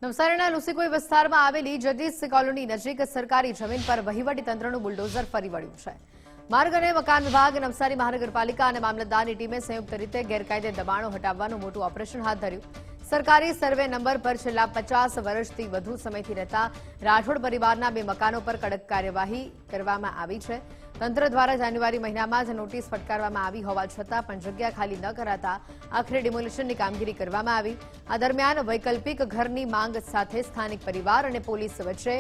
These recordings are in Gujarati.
નવસારીના લુસીકોઈ વિસ્તારમાં આવેલી જગદીશ કોલોની નજીક સરકારી જમીન પર વહીવટી તંત્રનું બુલડોઝર ફરી વળ્યું છે। માર્ગ અને મકાન વિભાગ, નવસારી મહાનગરપાલિકા અને મામલતદારની ટીમે સંયુક્ત રીતે ગેરકાયદે દબાણો હટાવવાનું મોટું ઓપરેશન હાથ ધર્યું। સરકારી સર્વે નંબર પર છેલ્લા 50 વર્ષથી વધુ સમયથી રહેતા રાઠોડ પરિવારના 2 મકાનો પર કડક કાર્યવાહી કરવામાં આવી છે। તંત્ર દ્વારા જાન્યુઆરી મહિનામાં જ નોટિસ ફટકારવામાં આવી હોવા છતાં પણ જગ્યા ખાલી ન કરાતા આખરે ડિમોલિશનની કામગીરી કરવામાં આવી। આ દરમિયાન વૈકલ્પિક ઘરની માંગ સાથે સ્થાનિક પરિવાર અને પોલીસ વચ્ચે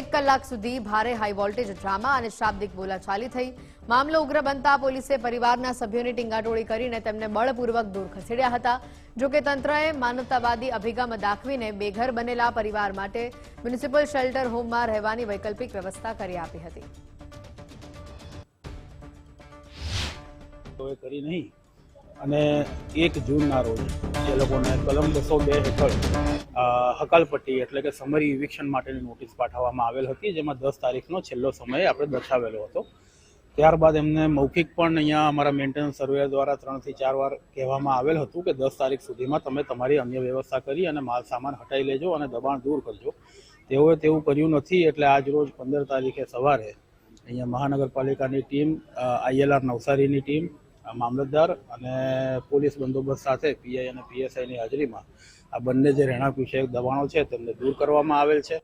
1 કલાક સુધી ભારે હાઈ વોલ્ટેજ ડ્રામા અને શાબ્દિક બોલાચાલી થઈ। મામલો ઉગ્ર બનતા પોલીસે પરિવારના સભ્યોની ટીંગાટોળી કરીને તેમને બળપૂર્વક દૂર ખસેડ્યા હતા। જોકે તંત્રએ માનવતાવાદી અભિગમ દાખવીને બેઘર બનેલા પરિવાર માટે મ્યુનિસિપલ શેલ્ટર હોમમાં રહેવાની વૈકલ્પિક વ્યવસ્થા કરી આપી હતી। કરી નહીં અને 1 જૂનના રોજ એ લોકોને કલમ 202 હેઠળ હકાલપટ્ટી એટલે કે સમરી ઇવિક્શન માટેની નોટિસ પાઠવવામાં આવેલ હતી, જેમાં 10 તારીખનો છેલ્લો સમય આપણે દર્શાવેલો હતો। ત્યારબાદ એમને મૌખિક પણ અહીંયા અમારા મેન્ટેનન્સ સર્વે દ્વારા 3 થી 4 વાર કહેવામાં આવેલ હતું કે 10 તારીખ સુધીમાં તમે તમારી અન્ય વ્યવસ્થા કરી અને માલ સામાન હટાવી લેજો અને દબાણ દૂર કરજો। તેઓએ તેવું કર્યું નથી, એટલે આજ રોજ 15 તારીખે સવારે અહીંયા મહાનગરપાલિકાની ટીમ, ILR નવસારીની ટીમ, મામલતદાર અને પોલીસ બંદોબસ્ત સાથે PI અને PSIની હાજરીમાં આ બંને જે રહેણાંક વિષયક દબાણો છે તેમને દૂર કરવામાં આવેલ છે।